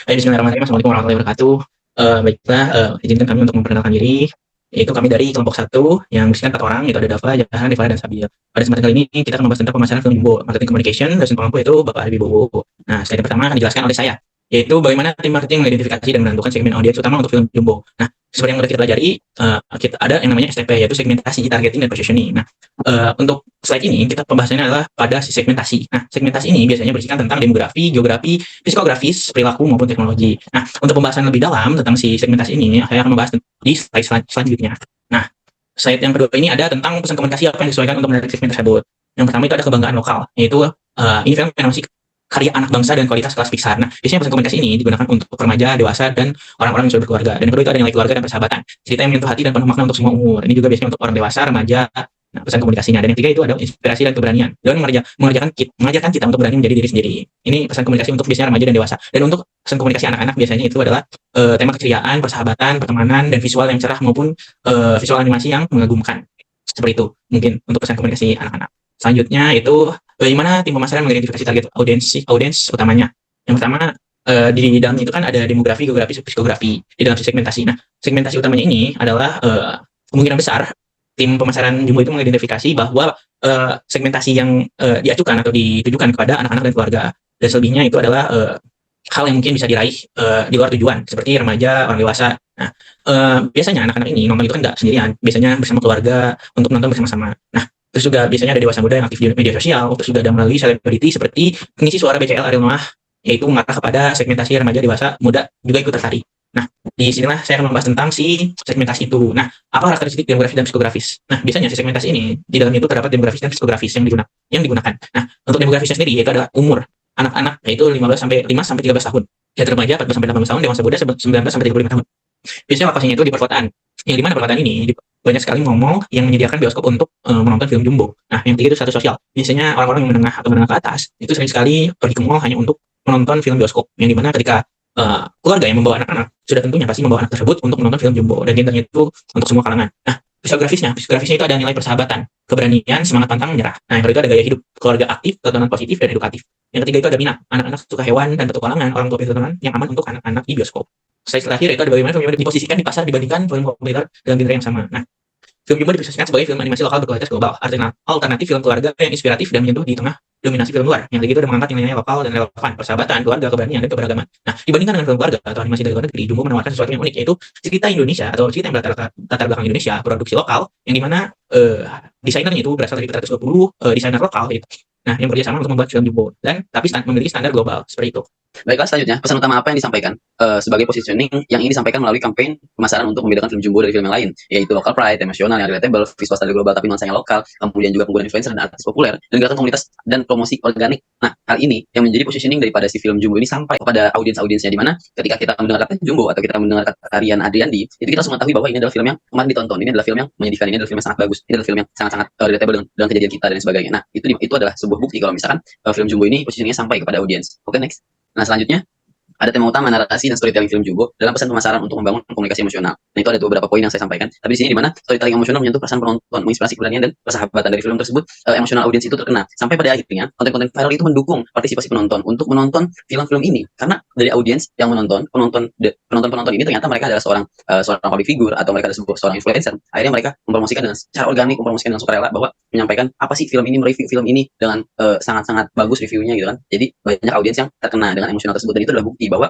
Baik, bismillahirrahmanirrahim. Assalamualaikum warahmatullahi wabarakatuh. Baiklah, izinkan kami untuk memperkenalkan diri, yaitu kami dari kelompok satu yang berisikan 4 orang, yaitu ada Dava, Jahan, Rifana, dan Sabil. Pada kesempatan kali ini kita akan membahas tentang pemasaran film Jumbo, marketing communication, dosen pengampu yaitu Bapak Habib Bowo. Nah, slide yang pertama akan dijelaskan oleh saya, yaitu bagaimana tim marketing mengidentifikasi dan menentukan segmen audiens utama untuk film Jumbo. Nah, seperti yang sudah kita pelajari, kita ada yang namanya STP, yaitu segmentasi, targeting, dan positioning. Nah, untuk slide ini kita pembahasannya adalah pada segmentasi. Nah, segmentasi ini biasanya berisikan tentang demografi, geografi, psikografis, perilaku maupun teknologi. Nah, untuk pembahasan lebih dalam tentang si segmentasi ini, saya akan membahas di slide selanjutnya. Nah, slide yang kedua ini ada tentang pesan komunikasi apa yang disesuaikan untuk menarik segmen tersebut. Yang pertama itu ada kebanggaan lokal, yaitu ini film yang masih karya anak bangsa dan kualitas kelas Pixar. Nah, biasanya pesan komunikasi ini digunakan untuk remaja, dewasa, dan orang-orang yang sudah berkeluarga. Dan yang kedua itu ada nilai keluarga dan persahabatan. Cerita yang menyentuh hati dan penuh makna untuk semua umur. Ini juga biasanya untuk orang dewasa, remaja. Nah, pesan komunikasinya. Dan yang ketiga itu ada inspirasi dan keberanian. Dan mengajarkan kita untuk berani menjadi diri sendiri. Ini pesan komunikasi untuk biasanya remaja dan dewasa. Dan untuk pesan komunikasi anak-anak biasanya itu adalah tema keceriaan, persahabatan, pertemanan, dan visual yang cerah maupun visual animasi yang mengagumkan. Seperti itu mungkin untuk pesan komunikasi anak-anak. Selanjutnya itu bagaimana tim pemasaran mengidentifikasi target audiens utamanya. Yang pertama di dalam itu kan ada demografi, geografi, psikografi di dalam segmentasi. Nah, segmentasi utamanya ini adalah kemungkinan besar tim pemasaran Jumbo itu mengidentifikasi bahwa segmentasi yang diajukan atau ditujukan kepada anak-anak dan keluarga. Dan selebihnya itu adalah hal yang mungkin bisa diraih di luar tujuan, seperti remaja, orang dewasa. Nah, biasanya anak-anak ini nonton itu kan nggak sendirian, biasanya bersama keluarga untuk nonton bersama-sama. Nah, terus juga biasanya ada dewasa muda yang aktif di media sosial, terus juga ada melalui selebriti seperti pengisi suara BCL Ariel Noah, yaitu mengarah kepada segmentasi remaja, dewasa, muda juga ikut tertarik. Nah, di sinilah saya akan membahas tentang si segmentasi itu. Nah, apa karakteristik demografis dan psikografis? Nah, biasanya si segmentasi ini di dalamnya itu terdapat demografis dan psikografis yang digunakan. Nah, untuk demografisnya sendiri itu adalah umur anak-anak, yaitu 5 sampai 13 tahun. Ya, remaja 14 sampai 18 tahun, dewasa muda 19 sampai 35 tahun. Biasanya lokasinya itu di perkotaan. Yang di mana perkotaan ini banyak sekali mall yang menyediakan bioskop untuk menonton film Jumbo. Nah, yang ketiga itu status sosial. Biasanya orang-orang yang menengah atau menengah ke atas itu sering sekali pergi ke mall hanya untuk menonton film bioskop. Yang dimana ketika keluarga yang membawa anak-anak sudah tentunya pasti membawa anak tersebut untuk menonton film Jumbo, dan gendernya itu untuk semua kalangan. Nah, psikografisnya itu ada nilai persahabatan, keberanian, semangat pantang menyerah. Nah, yang kedua itu ada gaya hidup, keluarga aktif, tontonan positif dan edukatif. Yang ketiga itu ada minat, anak-anak suka hewan dan petualangan, orang tua tontonan yang aman untuk anak-anak di bioskop. Slide terakhir itu ada bagaimana film Jumbo diposisikan di pasar dibandingkan film populer dalam genre yang sama. Nah, film Jumbo diposisikan sebagai film animasi lokal berkualitas global, artinya alternatif film keluarga yang inspiratif dan menyentuh di tengah dominasi film luar. Yang ketiga itu ada mengangkat nilai-nilai lokal dan relevan, persahabatan, keluarga, keberanian, dan keberagaman. Nah, dibandingkan dengan film keluarga atau animasi dari luar negeri, Jumbo menawarkan sesuatu yang unik, yaitu cerita Indonesia atau cerita yang latar belakang Indonesia, produksi lokal, yang dimana desainernya itu berasal dari 420 desainer lokal gitu. Nah, yang bekerja sama untuk membuat film Jumbo dan tapi memiliki standar global seperti itu. Baiklah, selanjutnya pesan utama apa yang disampaikan sebagai positioning yang ingin disampaikan melalui kampanye pemasaran untuk membedakan film Jumbo dari film yang lain, yaitu local pride, emosional yang relatable, visual standar global tapi nuansanya lokal, kemudian juga penggunaan influencer dan artis populer, dan gerakan komunitas dan promosi organik. Nah, hal ini yang menjadi positioning daripada si film Jumbo ini sampai kepada audiensnya, di mana ketika kita mendengar kata Jumbo atau kita mendengar kata Rian Adriandi, itu kita langsung mengetahui bahwa ini adalah film yang kemarin ditonton, ini adalah film yang menyedihkan, ini adalah film yang sangat bagus, ini adalah film yang sangat relatable dengan kejadian kita dan sebagainya. Nah, itu adalah sebuah bukti kalau misalkan film Jumbo ini positioningnya sampai kepada audiens. Oke, next. Nah, selanjutnya ada tema utama, narasi dan storytelling film Jumbo dalam pesan pemasaran untuk membangun komunikasi emosional. Nah, itu ada beberapa poin yang saya sampaikan. Tapi di sini di mana storytelling emosional menyentuh perasaan penonton, menginspirasi keberanian dan persahabatan dari film tersebut. Emosional audiens itu terkena sampai pada akhirnya konten-konten viral itu mendukung partisipasi penonton untuk menonton film-film ini, karena dari audiens yang penonton ini ternyata mereka adalah seorang public figure atau mereka adalah seorang influencer. Akhirnya mereka mempromosikan dengan secara organik, mempromosikan dengan sukarela bahwa menyampaikan apa sih film ini, mereview film ini dengan sangat-sangat bagus reviewnya gitu kan. Jadi banyak audiens yang terkena dengan emosional tersebut, dan itu adalah bukti bahwa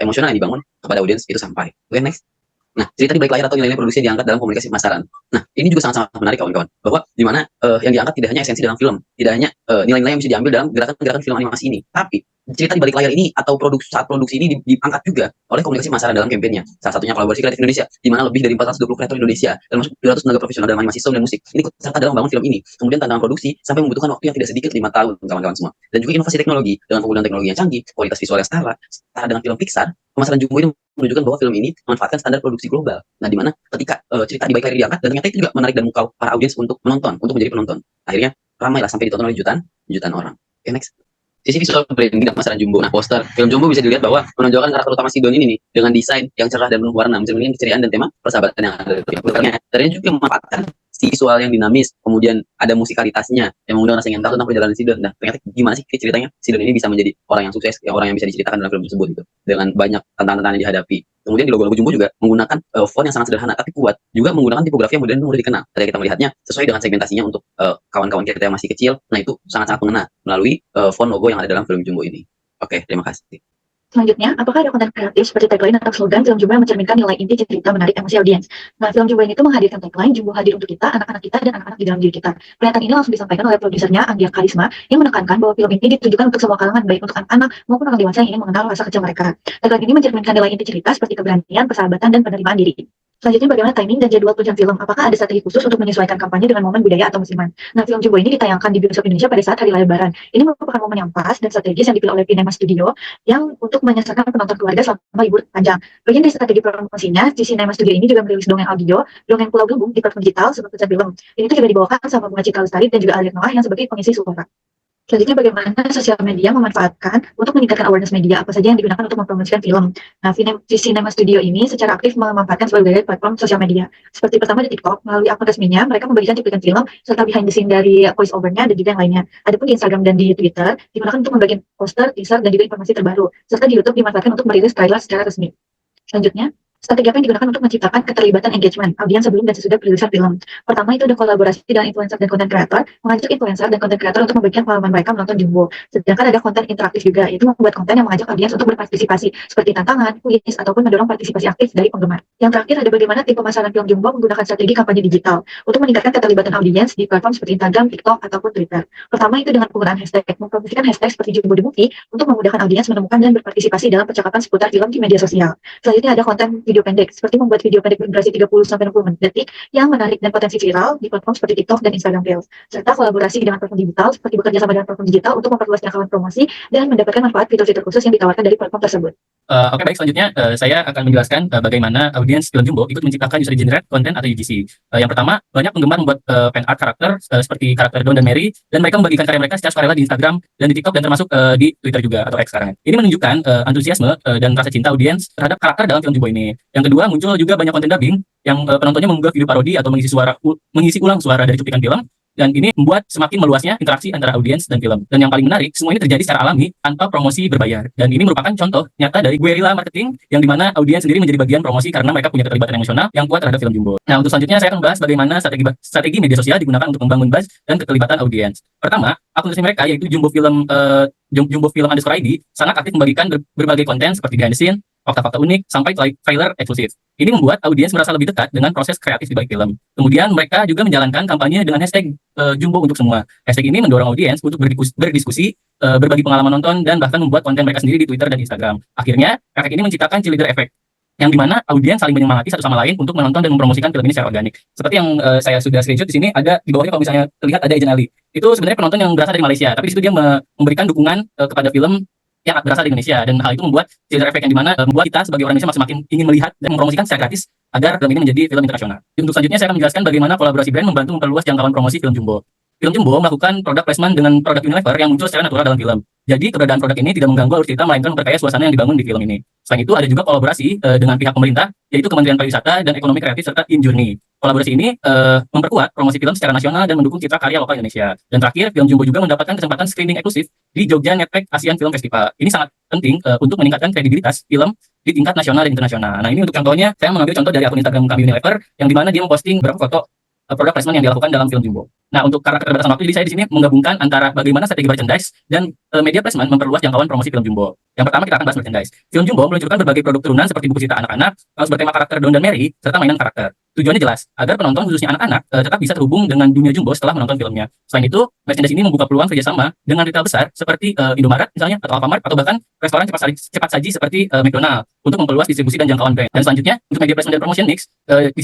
emosional yang dibangun kepada audiens itu sampai. Oke, next. Nah, cerita di balik layar atau nilai-nilai produksi yang diangkat dalam komunikasi pemasaran. Nah, ini juga sangat-sangat menarik kawan-kawan, bahwa di mana yang diangkat tidak hanya esensi dalam film, tidak hanya nilai-nilai yang bisa diambil dalam gerakan-gerakan film animasi ini, tapi cerita di balik layar ini atau saat produksi ini diangkat juga oleh komunikasi pemasaran dalam kampanyenya. Salah satunya kolaborasi kreatif Indonesia, di mana lebih dari 420 kreator Indonesia dan masuk 200 tenaga profesional dalam animasi, sound dan musik ini ikut serta dalam membangun film ini. Kemudian tantangan produksi sampai membutuhkan waktu yang tidak sedikit 5 tahun, kawan-kawan semua. Dan juga inovasi teknologi dengan penggunaan teknologi yang canggih, kualitas visual yang setara dengan film Pixar. Pemasaran Jumbo ini menunjukkan bahwa film ini memanfaatkan standar produksi global. Nah, di mana ketika cerita di balik layar diangkat, dan ternyata itu juga menarik dan memukau para audiens untuk menonton, untuk menjadi penonton. Akhirnya ramailah sampai ditonton oleh jutaan orang. Oke, next. Sisi visual branding dan pemasaran Jumbo. Nah, poster film Jumbo bisa dilihat bahwa menonjolkan karakter utama si Don ini nih dengan desain yang cerah dan penuh warna, mencerminkan keceriaan dan tema persahabatan yang ada di filmnya. Dan juga memanfaatkan visual yang dinamis, kemudian ada musikalitasnya yang mengundang rasa ingin tahu tentang perjalanan Sidon. Nah, ternyata gimana sih ceritanya Sidon ini bisa menjadi orang yang sukses, orang yang bisa diceritakan dalam film tersebut gitu, dengan banyak tantangan-tantangan yang dihadapi. Kemudian di logo-logo Jumbo juga menggunakan font yang sangat sederhana tapi kuat, juga menggunakan tipografi yang modern dan mudah dikenal. Ketika kita melihatnya sesuai dengan segmentasinya untuk kawan-kawan kita yang masih kecil, nah itu sangat-sangat mengena melalui font logo yang ada dalam film Jumbo ini. Oke, terima kasih. Selanjutnya, apakah ada konten kreatif seperti tagline atau slogan film Jumbo yang mencerminkan nilai inti cerita menarik emosi audiens? Nah, film Jumbo ini tuh menghadirkan tagline Jumbo hadir untuk kita, anak-anak kita, dan anak-anak di dalam diri kita. Pernyataan ini langsung disampaikan oleh produsernya, Anggia Karisma, yang menekankan bahwa film ini ditujukan untuk semua kalangan, baik untuk anak-anak maupun orang dewasa yang ingin mengenal rasa kecil mereka. Tagline ini mencerminkan nilai inti cerita seperti keberanian, persahabatan, dan penerimaan diri. Selanjutnya, bagaimana timing dan jadwal tunjukan film? Apakah ada strategi khusus untuk menyesuaikan kampanye dengan momen budaya atau musiman? Nah, film Jumbo ini ditayangkan di bioskop Indonesia pada saat Hari Raya Lebaran. Ini merupakan momen yang pas dan strategis yang dipilih oleh Cinema Studio yang untuk menyasarkan penonton keluarga selama libur panjang. Bagian dari strategi promosinya, di Cinema Studio ini juga merilis dongeng audio, dongeng Pulau Gelembung di platform digital sebagai film. Ini tuh juga dibawakan sama Bunga Citra Lestari dan juga Alir Noah yang sebagai pengisi suara. Selanjutnya, bagaimana sosial media memanfaatkan untuk meningkatkan awareness media apa saja yang digunakan untuk mempromosikan film. Nah, Cinema Studio ini secara aktif memanfaatkan sebagai platform sosial media. Seperti pertama di TikTok, melalui akun resminya, mereka membagikan cuplikan film serta behind the scene dari voice over-nya dan juga yang lainnya. Adapun di Instagram dan di Twitter, digunakan untuk membagikan poster, teaser, dan juga informasi terbaru. Serta di YouTube dimanfaatkan untuk merilis trailer secara resmi. Selanjutnya, strategi apa yang digunakan untuk menciptakan keterlibatan engagement audiens sebelum dan sesudah perilisan film? Pertama itu ada kolaborasi dengan influencer dan content creator, mengajak influencer dan content creator untuk membagikan pengalaman mereka menonton Jumbo. Sedangkan ada konten interaktif juga, yaitu membuat konten yang mengajak audiens untuk berpartisipasi, seperti tantangan, kuis, ataupun mendorong partisipasi aktif dari penggemar. Yang terakhir ada bagaimana tim pemasaran film Jumbo menggunakan strategi kampanye digital untuk meningkatkan keterlibatan audiens di platform seperti Instagram, TikTok, ataupun Twitter. Pertama itu dengan penggunaan hashtag, mempromosikan hashtag seperti Jumbo The Movie untuk memudahkan audiens menemukan dan berpartisipasi dalam percakapan seputar film di media sosial. Selanjutnya ada konten video pendek, seperti membuat video pendek berdurasi 30-60 detik yang menarik dan potensi viral di platform seperti TikTok dan Instagram Reels, serta kolaborasi dengan platform digital seperti bekerja sama dengan platform digital untuk memperluas jangkauan promosi dan mendapatkan manfaat fitur-fitur khusus yang ditawarkan dari platform tersebut. Oke, baik, selanjutnya saya akan menjelaskan bagaimana audiens film Jumbo ikut menciptakan user generated content atau UGC. Yang pertama, banyak penggemar membuat fan art karakter seperti karakter Don dan Mary, dan mereka membagikan karya mereka secara sukarela di Instagram dan di TikTok dan termasuk di Twitter juga atau X sekarang. Ini menunjukkan antusiasme dan rasa cinta audiens terhadap karakter dalam film Jumbo ini. Yang kedua, muncul juga banyak konten dubbing yang penontonnya mengunggah video parodi atau mengisi ulang suara dari cuplikan film. Dan ini membuat semakin meluasnya interaksi antara audiens dan film. Dan yang paling menarik, semua ini terjadi secara alami tanpa promosi berbayar. Dan ini merupakan contoh nyata dari guerrilla marketing yang dimana audiens sendiri menjadi bagian promosi karena mereka punya keterlibatan emosional yang kuat terhadap film Jumbo. Nah, untuk selanjutnya saya akan membahas bagaimana strategi media sosial digunakan untuk membangun buzz dan keterlibatan audiens. Pertama, akun resmi mereka yaitu Jumbo Film _ID sangat aktif membagikan berbagai konten seperti behind the scene, fakta-fakta unik, sampai trailer eksklusif. Ini membuat audiens merasa lebih dekat dengan proses kreatif di balik film. Kemudian mereka juga menjalankan kampanye dengan hashtag Jumbo untuk semua. Hashtag ini mendorong audiens untuk berdiskusi, berbagi pengalaman nonton, dan bahkan membuat konten mereka sendiri di Twitter dan Instagram. Akhirnya, efek ini menciptakan cheerleader effect, yang dimana audiens saling menyemangati satu sama lain untuk menonton dan mempromosikan film ini secara organik. Seperti yang saya sudah screenshot di sini, ada di bawahnya kalau misalnya terlihat ada Agent Ali. Itu sebenarnya penonton yang berasal dari Malaysia, tapi di situ dia memberikan dukungan kepada film yang berasal dari Indonesia, dan hal itu membuat cheerleader effect yang dimana membuat kita sebagai orang Indonesia semakin ingin melihat dan mempromosikan secara gratis agar film ini menjadi film internasional. Untuk selanjutnya saya akan menjelaskan bagaimana kolaborasi brand membantu memperluas jangkauan promosi film Jumbo. Film Jumbo melakukan product placement dengan produk Unilever yang muncul secara natural dalam film. Jadi keberadaan produk ini tidak mengganggu alur cerita, melainkan memperkaya suasana yang dibangun di film ini. Selain itu ada juga kolaborasi dengan pihak pemerintah, yaitu Kementerian Pariwisata dan Ekonomi Kreatif serta InJourney. Kolaborasi ini memperkuat promosi film secara nasional dan mendukung citra karya lokal Indonesia. Dan terakhir, film Jumbo juga mendapatkan kesempatan screening eksklusif di Jogja Netpack Asian Film Festival. Ini sangat penting untuk meningkatkan kredibilitas film di tingkat nasional dan internasional. Nah, ini untuk contohnya, saya mengambil contoh dari akun Instagram kami Unilever, yang dimana dia memposting beberapa foto produk placement yang dilakukan dalam film Jumbo. Nah, untuk karakter keterbatasan waktu, jadi saya di sini menggabungkan antara bagaimana strategi merchandise dan media placement memperluas jangkauan promosi film Jumbo. Yang pertama kita akan bahas merchandise. Film Jumbo meluncurkan berbagai produk turunan seperti buku cerita anak-anak, kaos bertema karakter Don dan Mary, serta mainan karakter. Tujuannya jelas, agar penonton khususnya anak-anak tetap bisa terhubung dengan dunia Jumbo setelah menonton filmnya. Selain itu, merchandise ini membuka peluang kerjasama dengan retail besar seperti Indomaret misalnya, atau Alfamart, atau bahkan restoran cepat saji seperti McDonald untuk memperluas distribusi dan jangkauan brand. Dan selanjutnya, untuk media placement dan promotion mix, di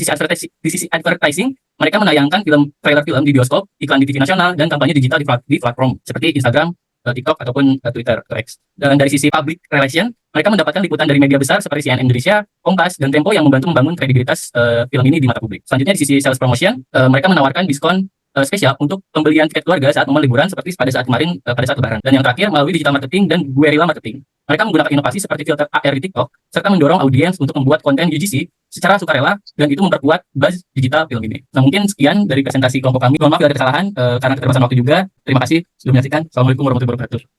sisi advertising, mereka menayangkan trailer film di bioskop, iklan di TV nasional, dan kampanye digital di platform seperti Instagram, TikTok, ataupun Twitter atau X. Dan dari sisi public relation, mereka mendapatkan liputan dari media besar seperti CNN Indonesia, Kompas, dan Tempo yang membantu membangun kredibilitas film ini di mata publik. Selanjutnya di sisi sales promotion, mereka menawarkan diskon spesial untuk pembelian tiket keluarga saat momen liburan seperti pada saat kemarin pada saat Lebaran. Dan yang terakhir melalui digital marketing dan guerrilla marketing. Mereka menggunakan inovasi seperti filter AR di TikTok, serta mendorong audiens untuk membuat konten UGC secara sukarela, dan itu memperkuat buzz digital film ini. Nah, mungkin sekian dari presentasi kelompok kami. Mohon maaf bila ada kesalahan, karena keterbatasan waktu juga. Terima kasih sudah menyaksikan. Assalamualaikum warahmatullahi wabarakatuh.